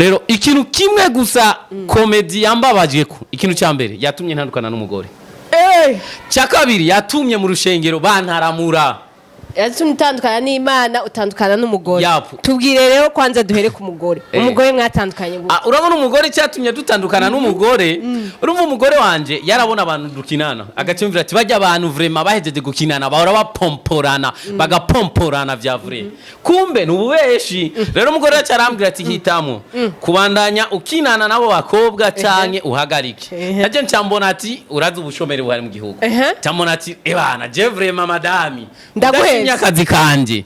Rero ikintu kimwe gusa komedi yambabaje ko ikintu cyambere yatumye ntandukana n'umugore. Cya kabiri yatumye mu rushengero bantaramura. Yatumye utandukana n'Imana utandukana n'umugore. Tubwire rero kwanza duhere ku mugore. Umugore mwatandukanye gute? Urabona umugore cyatumye dutandukana n'umugore. Urumva umugore wanje yarabona abantu dukinana. Agacumvira ati bajya abantu vraiment bahejeje gukinana bahora bapomporana, bagapomporana vya vrai. Kumbe nububeshi. Rero umugore acarambwira ati hitamo kubandanya ukinana nabo bakobwa canke uhagarike. Naje ncambona ati urazi ubushomeri buhari mu gihugu. Ncambona ati ebana je vraiment madami. Akazi kanje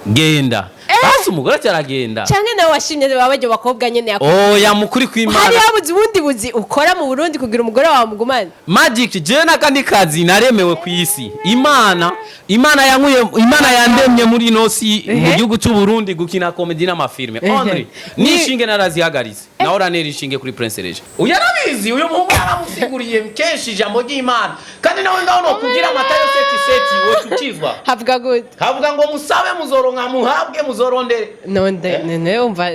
genda basi umugore cyaragenda canke nawe washimye babaje bakobwa nyene ya mukuri kw'Imana hari yabuze ubundi buzi ukora mu Burundi kugira umugore wawe mugumane magic je nakandi kazi naremewe ku isi Imana yandemye muri nosi mu gihugu cy'u Burundi gukina comedy n'amafilme Andre nishinge narazihagaritse naho ranera ishinge kuri Prince Regis uyarabizi uyu muhungu yaramusiguriye kenshi jambo ry'Imana kandi nawe ngaho no kugira amatayo seti wo tukizwa havuga ngo musabe muzoronka muhabwe muzorondere none umva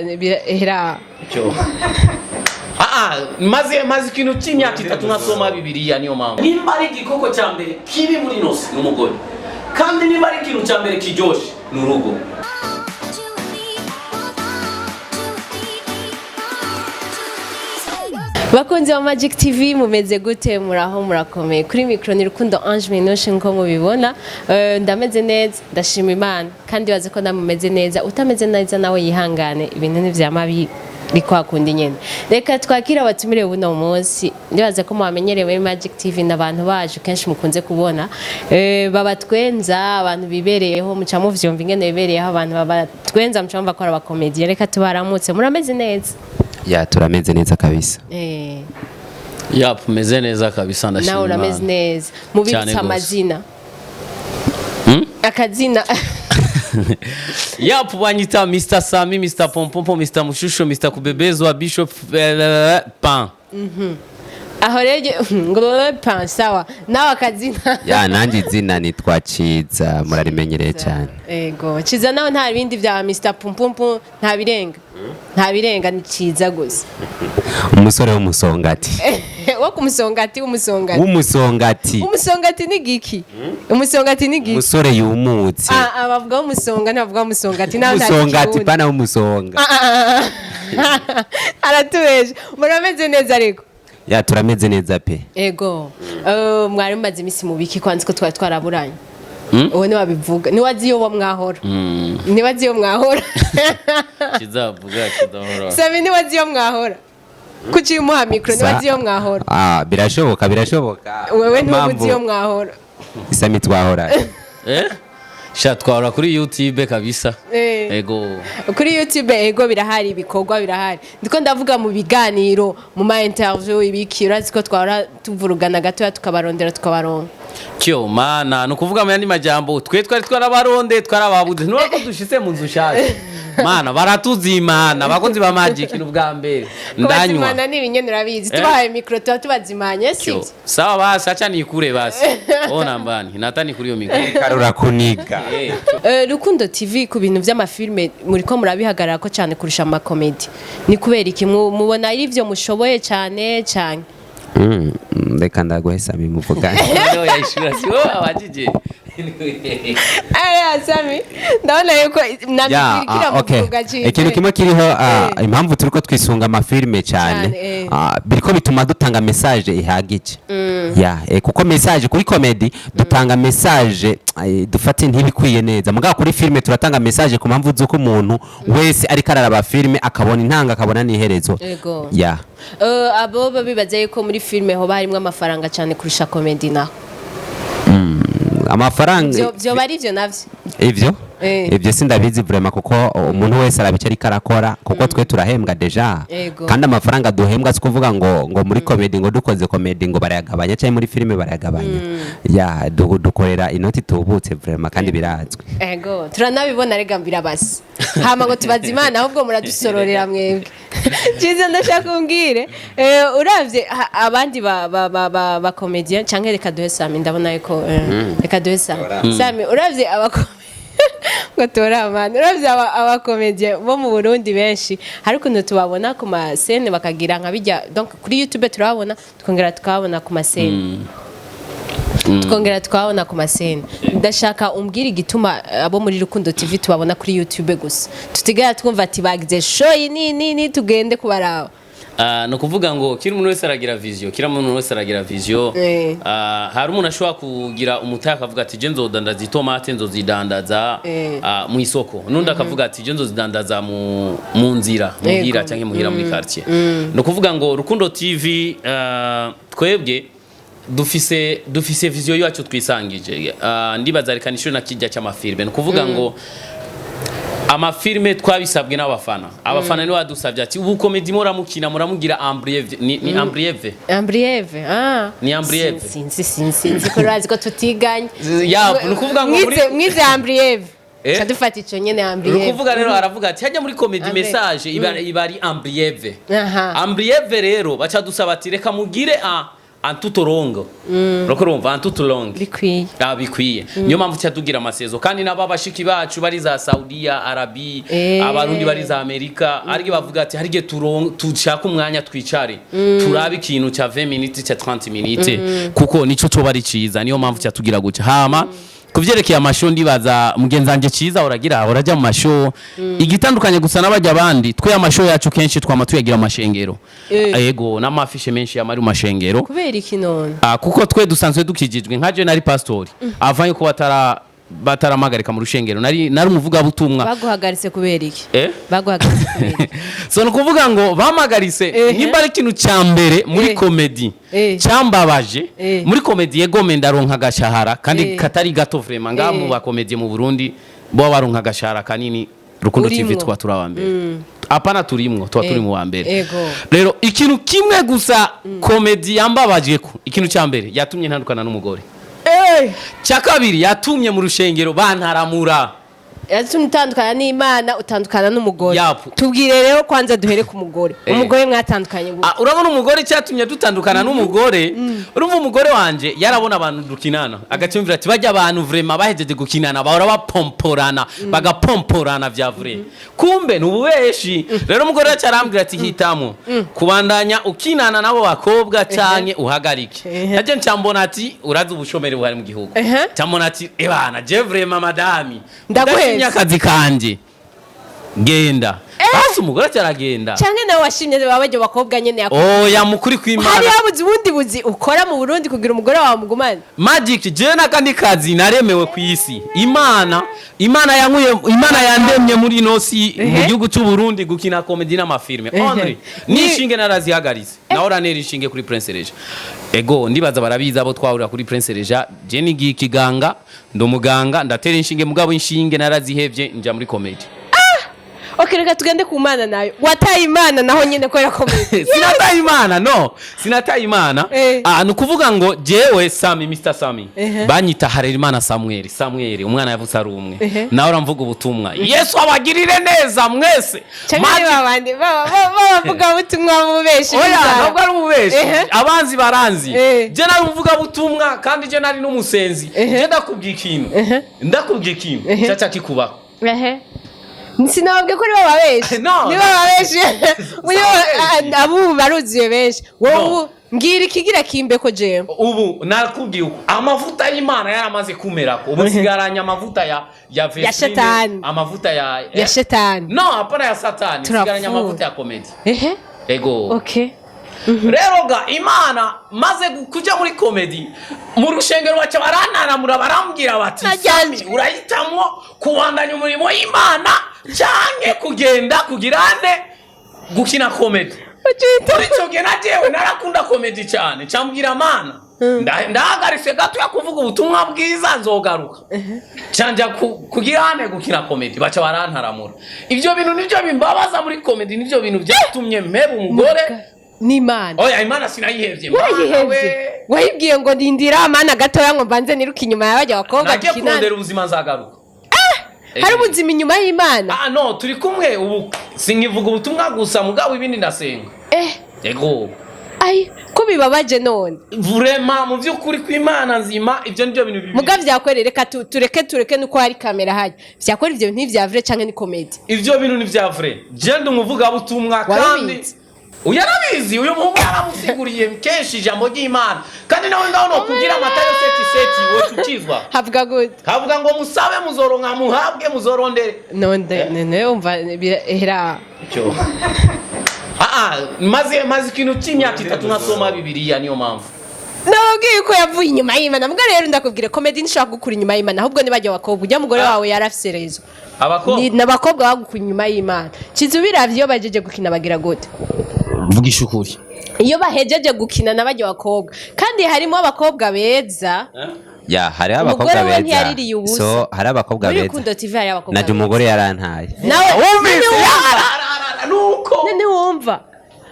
hera cyo maze ikintu cy'imyaka 3 nasoma Bibiliya niyo mpamvu nimba ari igikoko cya mbere kibi muri nosi n'umugore kandi nimba ari ikintu cya mbere kijoshe n'urugo. Bakunzi wa Magic TV mumeze gute muraho murakomeye kuri micro ni Rukundo Ange Minouche nko mubibona ndameze neza ndashima Imana kandi baze ko ndamumeze neza utameze neza nawe yihangane ibintu n'ivyamabi bikwakundi nyene reka twakira abatumire buno munsi ndibaze ko mwamenyerewe Magic TV n'abantu baje kenshi mukunze kubona babatwenza abantu bibereyeho muca muvyumva ingene bibereyeho abantu babatwenza muca mva ko ari abakomedi reka tubaramutse murameze neza. Ya turameze neza kabisa. Meze neza kabisa ndashima. Nawe urameze neza. Mubitsa amazina. Akazina. Banyita Mr. Samy, Mr. Pompompo, Mr. Mushusho, Mr. Kubebezwa, Bishop Pan. Aho rege ngorore pan sawa nawe akazina ya nanjye izina nitwa CIZA murarimenyereye cyane. Ego CIZA nawe nta bindi bya Mr. Pompompo nta birenga ni CIZA gusa umusore w'umusongati wo kumusongati umusongati ni giki umusongati ni giki umusore yumutse abavuga umusonga ntavuga umusongati nawe umusongati pana umusonga aratubeje murameze neza ariko. Ya turameze neza pe. Ego mwari maze imisi mubiki kwanze ko twari twaraburanye. Uwo ni wabivuga ni waziyo wa mwahora. Ni waziyo mwahora. Kizavuga kidahora. Sami ni waziyo mwahora. Kuki umuha micro ni waziyo mwahora. Birashoboka. Wewe ntubuziyo mwahora. Sami twahora. Twahora kuri YouTube kabisa. Ego. Kuri YouTube ego birahari ibikorwa birahari. Ndiko ndavuga mu biganiro mu ma interview ibiki urazi ko twahora tuvurugana gato tukabarondera tukabaronka. Cyo mana no kuvuga mu yandi majambo twari twarabaronde twarababuze nuko dushitse mu nzu shaje. Mana baratuzimana bakonzi ba Magic n'ubwa mbere ndanywa. Bazimana ni binyene urabizi tubahaye micro tubazimanye si. Sawa basi acha nikure basi. Ona mbani natani kuri yo micro. Karura kuniga. Rukundo TV ku bintu vy'amafilme muri ko murabihagarara ko cyane kurusha ama comedy. Ni kubera iki mubona ari ivyo mushoboye cyane cyane. Reka ndaguhesa bimuvugana. Yo yashira siwo abajije. Samy ndabona yuko nabikira mu kuvuga cyane. Ikintu kimwe kiriho impamvu turiko twisunga amafilme cyane biriko bituma dutanga message ihagije. Kuko message kuri comedy dutanga message dufate ntibikwiye neza mugabo kuri filme turatanga message ku mpamvu z'uko umuntu wese ari kararaba filme akabona intanga akabona n'iherezo. Abo babibaza yuko muri filme ho barimwe amafaranga cyane kurusha comedy naho. Amafaranga byo bari byo navyo ivyo sindabizi vraiment kuko umuntu wese arabica ari karakora kuko twe turahembwa deja kandi amafaranga duhembwa sikuvuga ngo muri comedy ngo dukoze comedy ngo barayagabanya cyane muri filme barayagabanya dukorera inoti tubutse vraiment kandi birazwe. Ego turanabibona rega mbirabasi hama ngo tubazimana ahubwo muradusororera mwebwe. CIZA ndashaka kumbwire uravye abandi ba comedian canke reka duhe Samy ndabona yuko reka duhe Samy uravye ngo turamana uravye abakomedie bo mu Burundi benshi hari ukuntu tubabona ku masene bakagira nka bijya donc kuri YouTube turabona tukongera tukabona ku masene tukongera tukabona ku masene ndashaka umbwira igituma abo muri Rukundo TV tubabona kuri YouTube gusa tutigera twumva ati bagize show ni tugende kubaraba no kuvuga ngo kiri umuntu wese aragira vision hari umuntu ashobora kugira umutahe akavuga ati je nzodandaza itomate nzozidandaza mu isoko nundi akavuga ati je nzozidandaza mu nzira muhira canke muhira muri quartier no kuvuga ngo Rukundo TV twebwe dufise vision yacu twisangije ndibaza reka nisho nakijya cy'amafilme no kuvuga ngo amafilme twabisabwe n'abafana abafana ni badusabye ati ubu comedy muramukina muramugira ambrieve ni ambrieve ni ambrieve sinzi ko razi ko tutiganye no kuvuga ngo mwize ambrieve Chadufati ico nyene ambrieve. Nukuvuga rero aravuga ati hajya muri comedy message iba ari ambrieve. Ambrieve rero bacha dusaba ati reka mugire antutorongo. Rokorumva antutorongo. Bikwiye. Bikwiye. Niyo mpamvu cyatugira amasezo kandi nababashiki bacu bari za Saudiya, Arabi, abarundi bari za Amerika, arige bavuga ati harige tushaka umwanya twicare. Turabe ikintu cha 20 minutes cha 30 minutes kuko nico cyo bari ciza. Niyo mpamvu cyatugira guca. Hama kuvyerekeye amasho ndibaza mugenzanje ciza urajya mu masho igitandukanye gusa nabajya abandi twe amasho yacu kenshi twama tuyagira amashengero yego n'amafishe menshi yamari mu mashengero kubera iki none kuko twe dusanzwe dukijijwe nka je nari pastori avanye ko bataramagarika mu rushengero nari umuvuga butumwa baguhagaritse kubera iki baguhagaritse kubera iki so nukuvuga ngo bamagarise nimba ari kintu cyambere muri comedy cyambabaje muri comedy yego mendaronka gashahara kandi katari gato vraiment ngamu ba comedy mu Burundi bo baronka gashahara kanini Rukundo TV twa turabambere apana turimwo twa turi mu wambere rero ikintu kimwe gusa comedy yambabaje ko ikintu cyambere yatumye ntandukana n'umugore cyakabiri yatumye mu rushengero bantaramura yatumye utandukana n'Imana utandukana n'umugore tubwire rero kwanza duhere ku mugore umugore mwatandukanye urabona umugore cyatumye dutandukana n'umugore urumva umugore wanje yarabona abantu dukinana agacumvira ati bajya abantu vraiment bahejeje gukinana bahora bapomporana bagapomporana vya vrai kumbe nububeshi rero umugore yacarambwira ati hitamo kubandanya ukinana nabo bakobwa canke uhagarike naje ncambona ati urazi ubushomeri buhari mu gihugu cyambona ati ebana je vraiment madame akazi kanje genda basi umugore cyaragenda cyane nawe washimye babajye bakobwa nyene yamukuri kw'Imana hari yabuze ubundi buzi ukora mu Burundi kugira umugore wawe mugumane magic je nakandi kazi naremewe ku isi Imana yandemye muri nosi mu gihugu cy'u Burundi gukina comedy n'amafilme Andre nishinge narazihagaritse naora neri ishinge kuri Prince Reja ego ndibaza barabiza abo twahurira kuri Prince Reja je nigi kiganga ndumuganga ndatera inshinge mugabo inshinge narazihevye nja muri comedy Okay, reka tugende ku Mana nayo. Wataye Imana naho nyene ko yakomeye. Sinataye Imana. Nukuvuga ngo jewe Samy Mr Samy. Banyita Harerimana Samuel umwana yavutse ari umwe. Naho uramvuga ubutumwa. Yesu abagirire neza mwese. Maji babandi bavuga ubutumwa mubeshi. Ntabwo ari umubeshi. Abanzi baranzi. Je nari umuvuga butumwa kandi je nari n'umusenzi. Je ndakubwiye ikintu. Cyaca kikubaho. Sinababwe ko niba babeshi niba babeshi abo baruziye benshi wowe mbwira ikigira kimbe ko je ubu nakubwiye amavuta y'Imana yaramaze kumerako ubu sigaranya amavuta ya shetani amavuta ya shetani no apana ya satani sigaranya amavuta ya comedy ego okay rero ga Imana maze kuja muri comedy mu rushengero wacha barananamura barambwira bati urahitamo kuwandanya umurimo w'Imana canke kugenda kugirane gukina comedy icyo gihe najewe narakunda comedy cyane cyambwira Mana ndahagaritse gato yakuvuga ubutumwa bwiza nzogaruka cyanja kugirane gukina comedy bacha barantaramura ivyo bintu nivyo bimbabaza muri comedy nivyo bintu byatumye mpeba umugore n'Imana oya Imana sinayihevye wayibwiye ngo ndindira Amana gato yango mbanze niruka inyuma y'abajya bakobwa nagiye kurondera ubuzima nzagaruka hari ubuzima inyuma y'Imana no turi kumwe ubu sinkivuga ubutumwa gusa mugabo ibindi ndasenga yego Ai ko bibabaje none vraiment mu by'ukuri kw'Imana nzima ibyo nibyo bintu bibi muga vyakwereka tureke nuko hari kamera haje vyakora ivyo bintu vya vrai canke ni comedy ibyo bintu ni vya vrai genda umuvuga butumwa kandi uyarabizi uyu muhungu yaramusiguriye kenshi ijambo ry'Imana kandi nawe ngaho no kugira amatayo seti wo tukizwa havuga ngo musabe muzoronka muhabwe muzorondere none umva era cyo maze ikintu cy'imyaka 3 nasoma Bibiliya niyo mpamvu nababwiye ko yavuye inyuma y'Imana mbwa rero ndakubwira comedy nishaka gukura inyuma y'Imana ahubwo nibajya abakobwa ujya mugore wawe yarafise rezo n'abakobwa bagukura inyuma y'Imana CIZA biravye iyo bajeje gukina bagira gute vugisha ukuri iyo bahejeje gukina n'abajya abakobwa kandi harimo abakobwa beza ya hari abakobwa beza so hari abakobwa beza ukuntu TV hari abakobwa naje umugore yarantaye nawe nuko none wumva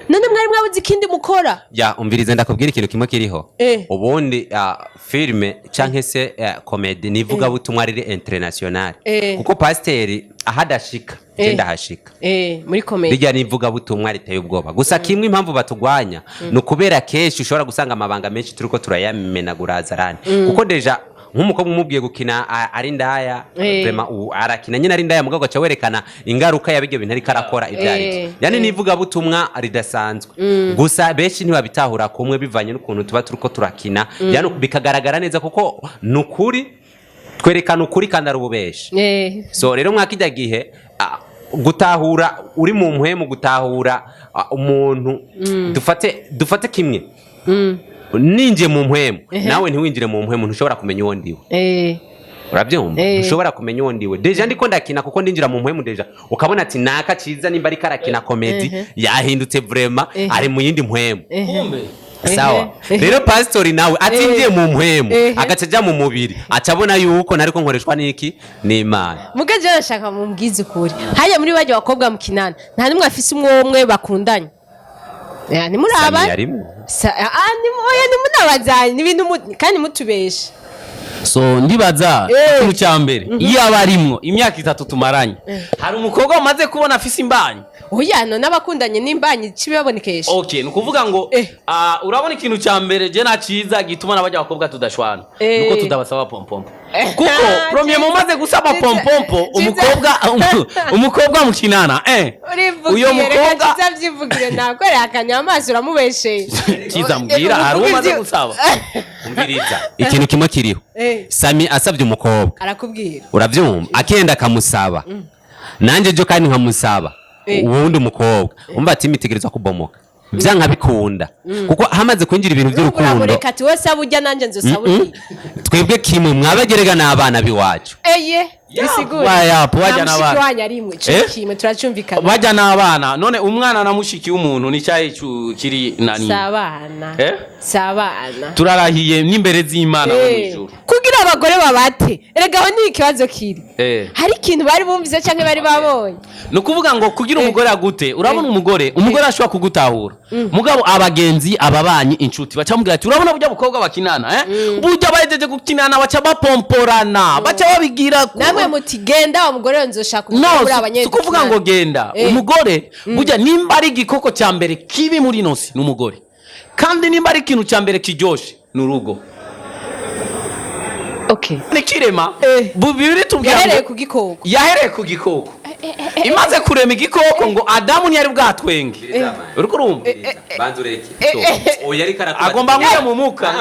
none mwari mwabuze ikindi mukora ya umviriza ndakubwira ikintu kimwe kiriho ubundi filme canke se comedy nivuga butumwa riri international kuko pasteri ahadashika genda hashika muri comedy bijya nivuga butumwa riteye ubwoba gusa kimwe impamvu batugwanya no kubera keshi ushobora gusanga amabanga menshi turiko turayamenagura azarane kuko deja nk'umukobwa umubwiye gukina ari ndaya vraiment arakina nyine ari ndaya mugabo aca werekana ingaruka yabige bintu ariko arakora ibyari yani nivuga butumwa ridasanzwe gusa benshi ntibabitahura kumwe bivanye n'ukuntu tuba turiko turakina yani bikagaragara neza kuko nukuri twerekana ukuri kandi ari ububeshi so rero mwakijya gihe gutahura uri mu mpwemu gutahura umuntu dufate kimwe ninje mu mpwemu nawe ntiwinjire mu mpwemu ntushobora kumenya uwo ndiwe urabyumva ntushobora kumenya uwo ndiwe deja ndiko ndakina kuko ndinjira mu mpwemu deja ukabona ati naka CIZA nimba ari karakina comedy yahindutse vraiment ari mu yindi mpwemu sawa rero pastori nawe atindiye mu mpwemu agacaja mu mubiri acabona yuko nariko nkoreshwa niki n'Imana mugaje arashaka mu mbwizi ukuri haya muri baje bakobwa mukinana nta nimwe afise umwe bakundanye ni muri aba ni munabazanye n'ibintu kandi mutubeshe so ndibaza ikintu cya mbere iyo abarimwo imyaka 3 tumaranye hari umukobwa umaze kubona afise imbanyi oya no n'abakundanye n'imbanyi kibabonekesha okay nukuvuga ngo urabona ikintu cya mbere je na CIZA gituma nabajya abakobwa tudashwana nuko tudabasaba pompompo kuko premier mumaze gusaba pompompo umukobwa mukinana uyo mukobwa CIZA nako yakanya amaso uramubesheye CIZA mbwira hari umaze gusaba umviriza ikintu kimwe kiriho SAMY asabye umukobwa arakubwira uravyumva akenda akamusaba nanje jo kandi nkamusaba uwundi umukobwa umva ati imitegerezwa kubomoka vyanka bikunda kuko hamaze kwinjira ibintu by'urukundo reka ati wese abujya nanje nzosaba twebwe kimwe mwabagerega n'abana biwacu bisigura yapo wajya n'abana wanya rimwe kimwe turacumvikana wajya n'abana none umwana na mushiki w'umuntu ni cyaye kiri nani sabana turarahiye n'imbere z'Imana mu ijuru kugira abagore babate erega aho ni ikibazo kiri hari ikintu bari bumvise canke bari babonye no kuvuga ngo kugira umugore agute urabona umugore ashobora kugutahura mugabo abagenzi ababanyi inshuti bacamubwira ati urabona burya bukobwa bakinana burya bahejeje gukinana baca bapomporana baca babigira namwe muti genda umugore nzoshaka kugura abanyezi kuvuga ngo genda umugore burya nimba ari igikoko cya mbere kibi muri nosi n'umugore kandi nimba ari ikintu cya mbere kijoshe n'urugo nikirema bibiri tubwira yahereye ku gikoko imaze kurema igikoko ngo Adamu ntiyari bwatwenge uriko urumva banzureke agomba nguye mu muka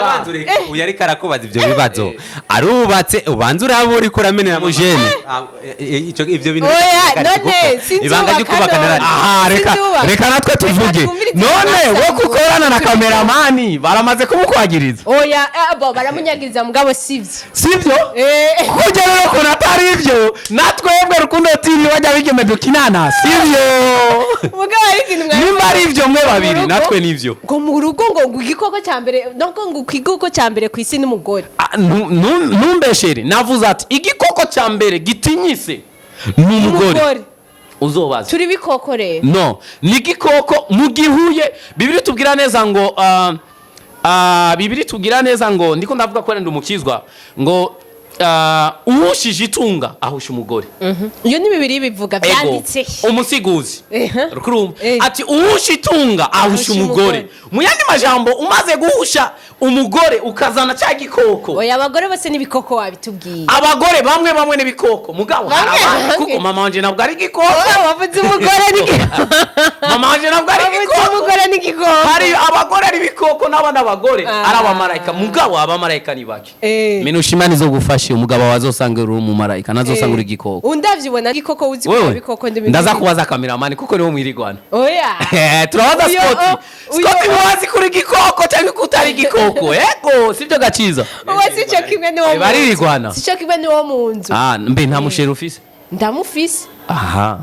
uyari karakubaza ivyo bibazo arubatse ubanza urabo uri kuramenera mu jene ivyo bintu ibanga ry'ukubakanira reka natwe tuvuge none wo kukorana na kameramani baramaze kumukwagiriza oya baramunyagiriza mugabo sivyo kujya rero ko natari ivyo natwebwe Rukundo TV wajya bigeme dukinana sivyo mugabo ari ikintu nimba ari ivyo mwe babiri natwe nivyo ngo mu rugo ngo igikoko cya mbere nako ngo igikoko cya mbere ku isi n'umugore numbeshere navuze ati igikoko cya mbere gitinyise n'umugore uzobaza turi bikoko rero no ni igikoko mu gihuye bibiri tubwira neza ngo ndiko ndavuga ko renda umukizwa ngo uhushije itunga ahusha umugore. Iyo ni bibiri bivuga byanditse. Umusiguzi Ehe. rukurumba ati uhusha itunga ahusha umugore. Mu yandi majambo umaze guhusha umugore ukazana cya gikoko. Oya abagore bose n'ibikoko wabitubwiye. Abagore bamwe n'ibikoko mugabo haraba kuko mama wanje nabwo ari igikoko. Wavuze umugore n'igikoko. Mama wanje nabwo ari igikoko. Wavuze umugore n'igikoko. Hari abagore ari ibikoko n'abana abagore ari abamarayika mugabo abamarayika ni bake. Minouche Imana izo gufasha umugabo wazosanga uri umumarayika nazosanga uri igikoko. Undavyibona igikoko uzi ko ibikoko ndibindi. Ndaza kubaza cameraman kuko niwo mwirigwana. Oya. Turabaza Scott wazi kuri igikoko cyangwa kutari igikoko. Ego sivyo gaciza. Uwa sico kimwe niwo munzu. Baririgwana. Sico kimwe niwo munzu. Mbe nta musheri ufise? Ndamufise. Aha.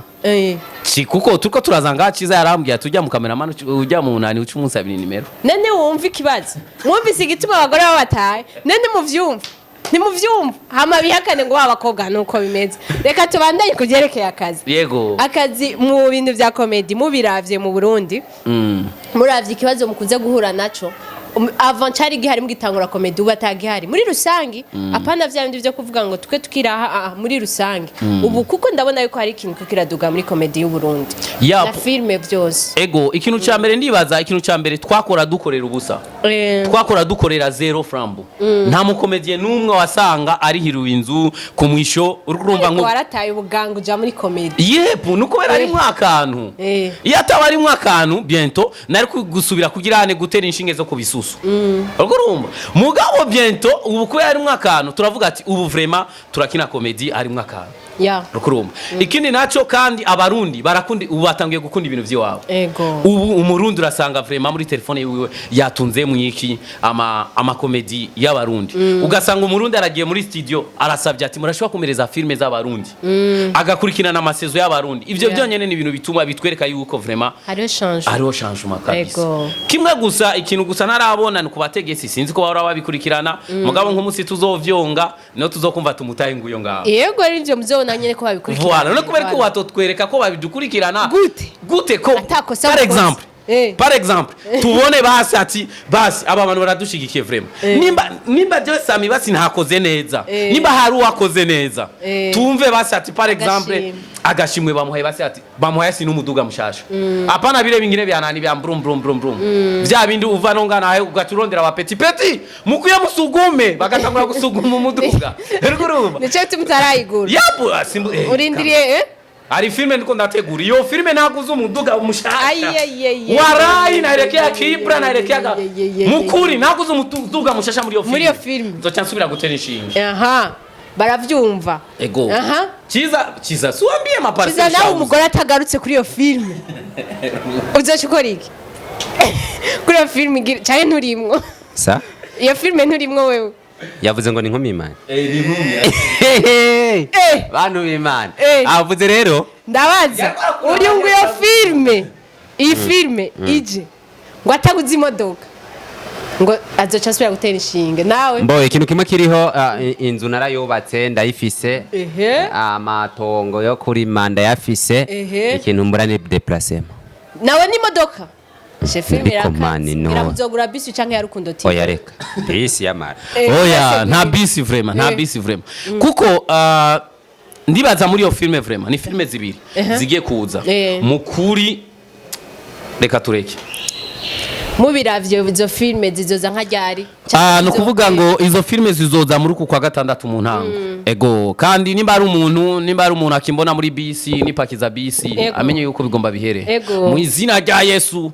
Si kuko turiko turazanga CIZA yarambwiye tujya mu cameraman ujya mu nani uca umunsi abiri nimero. Nene wumva ikibazo. Mwumvise igituma abagore babataye. Nene muvyumva. Nimuvyumva. Hama bihakane ngo babakobwa nuko bimeze. Reka tubandanye kugerekeye akazi. Yego. Akazi mu bintu vya comedy mubiravye mu Burundi. Muravye ikibazo mukuze guhura naco. Avant cari gihari mugitangura comedy ubatagihari muri rusangi apana vya bindi byo kuvuga ngo tuke tukiraha muri rusangi ubu kuko ndabona yuko hari ikintu kiraduga muri comedy y'u Burundi na filme byose. Ego ikintu ca mbere ndibaza ikintu ca mbere twakora dukorera ubusa twakora dukorera zero frambo nta mu comedy numwe wasanga ari hiruye inzu ku mwisho urumva ngo warataye ubuganga uja muri comedy yepu nuko era ari mwakantu iyo ataba ari mwakantu bientôt nari gusubira kugira ane gutera inshinge zo kubisu urumva mugabo bientôt ubu ko yari mwakantu turavuga ati ubu vraiment turakina comedy ari mwakantu rukurumba ikindi naco kandi abarundi barakundi ubu batangiye gukunda ibintu by'iwabo ubu umurundi urasanga vraiment muri telefone yiwe yatunze mu iki ama comedy y'abarundi ugasanga umurundi aragiye muri studio arasabye ati murashobora kumereza filme z'abarundi agakurikirana amasezo y'abarundi ivyo byonyene ni ibintu bituma bitwereka yuko vraiment hariho changement kabisa kimwe gusa ikintu gusa narabona ni kubategesi sinzi ko bahora babikurikirana mugabo nk'umunsi tuzovyonga no tuzokumva tumutaye nguyo ngaho yego ari ivyo muzona nyene ko babikurikirana voilà no kubera ko watotwereka ko babidukurikirana gute ko par exemple tubone basi aba bantu baradushigikiye vraiment nimba je SAMY basi ntakoze neza nimba hari uwakoze neza tumve basi ati par exemple agashimwe bamuhaye basi ati bamuhaye sinu muduga mushasha apana bire bingine byanani bya brum vya bindi uva nonga nawe ugaturondera aba petit mukuye musugume bagatangura gusuguma umuduga eruguruma nico tumtarayigura yapo urindiriye ari filme ndiko ndategura iyo filme naguze umuduga umushasha warayi naelekea Kibra naelekea mukuri naguze umuduga mushasha muri iyo filme nzoca nsubira gutera inshinge baravyumva ego CIZA suambie maparse CIZA nawe umugore atagarutse kuri iyo filme uzashikora iki kuri iyo filme cyane nturimwo sa iyo filme nturimwo wewe yavuze ngo ni nkumi Imana ni nkumi bantu b'Imana avuze rero ndabaza uri ngo iyo filme iyi filme ije ngo ataguze imodoka ngo azoca asubira gutera inshinge nawe mbo ikintu kimwe kiriho inzu narayubatse ndayifise amatongo yo kuri manda yafise ikintu mbura ni déplacement nawe ni imodoka filme irakatse iramuzogura bisi canke ya Rukundo TV oya reka bisi yamara oya nta bisi vraiment kuko ndibaza muri iyo filme vraiment ni filme zibiri zigiye kuza mukuri reka tureke mubiravye izo filme zizoza nka ryari no kuvuga ngo izo filme zizoza muri uku kwa gatandatu mu ntango ego kandi nimba ari umuntu akimbona muri bisi nipakiza bisi amenye yuko bigomba bihere mu izina rya Yesu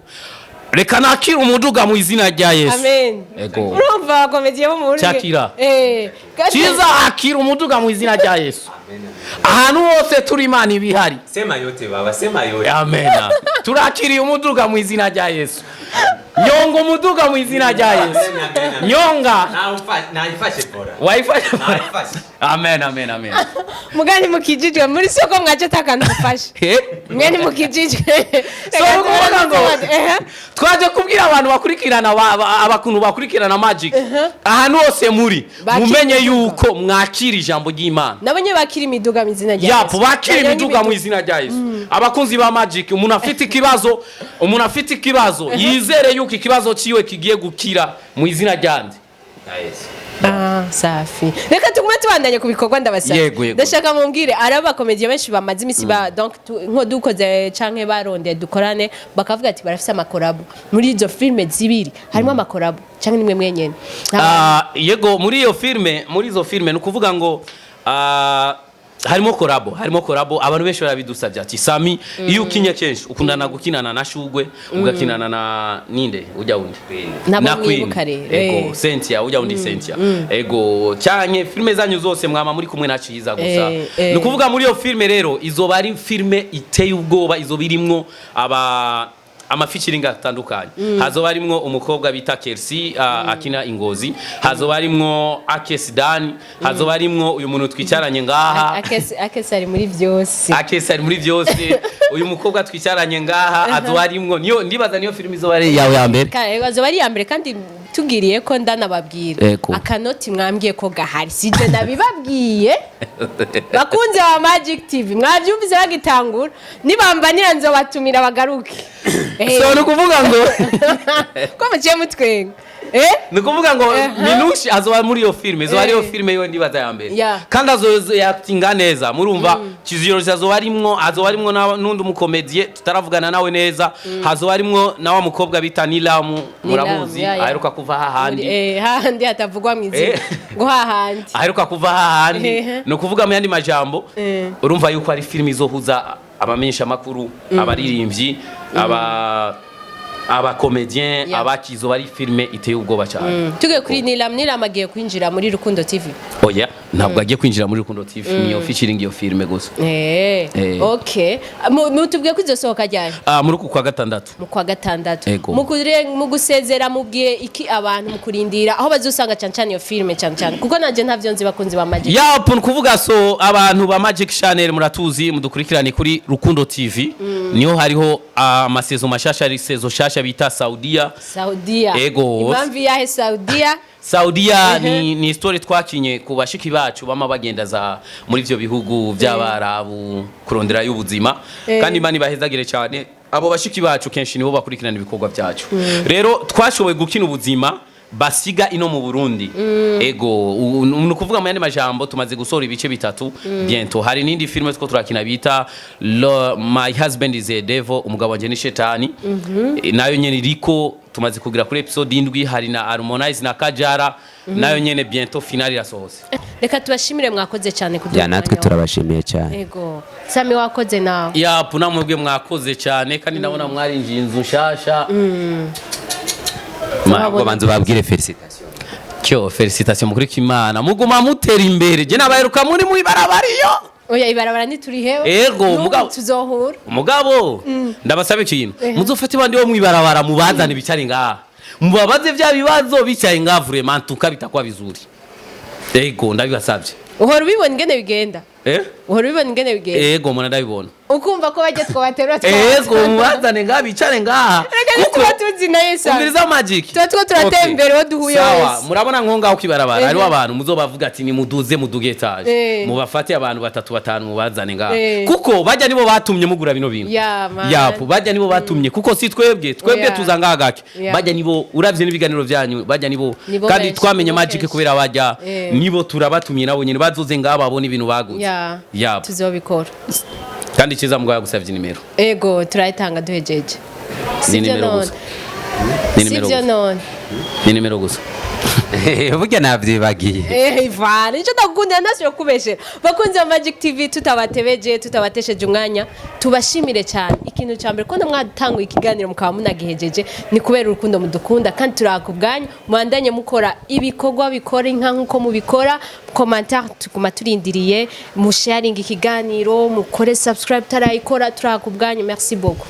reka nakira umuduga mu izina rya Yesu amen ego urumva komediye bo mu Burundi cyakira CIZA akira umuduga mu izina rya Yesu ahantu hose turi Imana ibihari sema yote baba sema yote amen turakiriye umuduga mu izina rya Yesu nyonga umuduga mu izina rya Yesu nyonga naifashe bora waifashe amen mugani mukijijwe muri soko mwaje takantu ufashe mwene mukijijwe so kuvuga ngo twaje kubwira abantu bakurikirana abakuntu bakurikirana magic ahantu hose muri mumenye yuko mwakira ijambo ry'Imana nabonye bakira imiduga mu izina rya Yesu yapo bakira imiduga mu izina rya Yesu abakunzi ba magic umuntu afite ikibazo yizere yuko ikibazo ciwe kigiye gukira mu izina ryande safi reka tugume tubandanye ku bikorwa ndabasaba Yego. ndashaka mumbwire araba komediye benshi bamaze imisi ba donc nko dukoze canke baronde dukorane bakavuga ati barafise amakorabo muri izo filme zibiri harimo amakorabo canke nimwe mwenyene yego muri izo filme ni ukuvuga ngo harimo korabo abantu benshi barabidusabye ati Sami iyo ukinye kenshi ukundana gukinana na Shugwe ugakinana na ninde ujya wundi na Queen ego Cynthia ujya wundi Cynthia ego cyane filme zanyu zose mwama muri kumwe na CIZA gusa ni ukuvuga muri iyo filme rero izoba ari filme iteye ubwoba izo birimwo amafeaturing atandukanye hazoba harimwo umukobwa bita Kelsi akina Ingozi hazoba harimwo Akesi Dan hazoba harimwo uyu muntu twicaranye ngaha Akesi ari muri byose uyu mukobwa twicaranye ngaha hazoba harimwo ndibaza niyo film izoba ari yawe ya mbere hazoba ari ya mbere kandi tugiriye ko ndanababwira akanoti mwambwiye ko gahari sije nabibabwiye bakunze wa Magic TV mwabyumvise bagitangura nibambanira nzobatumira bagaruke so nukuvuga ngo ko muciye mutwenga ni ukuvuga ngo Minouche azoba muri iyo filime izo ariyo filime yo ndibaza ya mbere kandi azoyatinga neza murumva Kiziyorozi azoba arimwo n'undi umukomediye tutaravugana nawe neza hazoba arimwo na wa mukobwa bita Nilamu muramuzi aheruka kuva hahandi hatavugwa mu izina ngo hahandi aheruka kuva hahandi ni ukuvuga mu yandi majambo urumva yuko ari filime izohuza abamenyesha makuru abaririmbyi abakomedien abakizo bari filme iteye ubwoba cyane tuge kuri Nilam agiye kwinjira muri Rukundo TV oya ntabwo agiye kwinjira muri Rukundo TV niyo featuring iyo filme gusa okay mutubwiye ko izosohoka ryari muri uku kwa gatandatu mu gusezera mubwiye iki abantu mu kurindira aho bazosanga cyane iyo filme cyane kuko nanje ntavyo nzi bakunzi ba Magic yapo kuvuga so abantu ba Magic Channel muratuzi mudukurikirane kuri Rukundo TV niho hariho amasezo mashasha ari sezo shasha bita Saudia ego impamvu yahe Saudia ni story twakinye ku bashiki bacu bama bagenda muri ivyo bihugu by'abarabu kurondera y'ubuzima kandi mani bahezagire cyane abo bashiki bacu kenshi nibo bakurikirana ibikorwa byacu rero twashoboye gukina ubuzima basiga ino mu Burundi ego nukuvuga mu yandi majambo tumaze gusora ibice bitatu bientôt hari nindi filme two turakina bita My Husband is a Devil umugabo wanje ni shetani nayo nyene riko tumaze kugira kuri episode 7 hari na Harmonize na Kajara nayo nyene bientôt finale irasohose reka tubashimire mwakoze cyane kuduha natwe turabashimiye cyane ego Sami wakoze nawe puna mwebwe mwakoze cyane kandi ndabona mwarinjiye inzu nshasha banzu babwire felicitation mukuri kimana muguma mutera imbere je nabaheruka muri mu ibarabariyo oya ibarabara ntiturihewe ego mugabo tuzohura mugabo ndabasaba ikintu muzofata ibandi bo mu ibarabara mubazane bicari ngaha mubabaze vya bibazo bicaye ngaha vraiment tukabita bizuri ego ndabibasabye uhora ubibona ingene bigenda uhora ubibona ingene bigenda ego mwana ndabibona ukumva ko bajye twabaterura ego mubazane ngaha bicare ngaha kuko tuzi na Yesu umviriza Magic tuba turatembera wo duhuye sawa murabona nkonga uko ibarabara hariho abantu muzobavuga ati ni muduge etaje mubafate abantu 3-5 mubazane ngaha kuko bajya nibo batumye mugura bino bintu yapo bajya nibo batumye kuko si twebwe tuzanga gake bajya nibo uravye n'ibiganiro byanyu bajya nibo kandi twamenye Magic kubera bajya nibo turabatumye nabo nyine bazoze ngaha babone ibintu baguze yapo tuzobikora kandi CIZA mugaya gusavye nimero ego turayitanga duhejeje ni nimero gusa ni nimero gusa burya navyibagiye ivana ico ndakunda nasyo kubeshera bakunze Magic TV tutabatebeje tutabatesheje umwanya tubashimire cyane ikintu cyambere ko namwatanguye ikiganiro mukaba munagihejeje ni kubera urukundo mudukunda kandi turakubwanya mwandanye mukora ibikorwa bikora inka nkuko mubikora commentaire tukuma turindiriye mu sharing ikiganiro mukore subscribe tarayikora turakubwanya merci beaucoup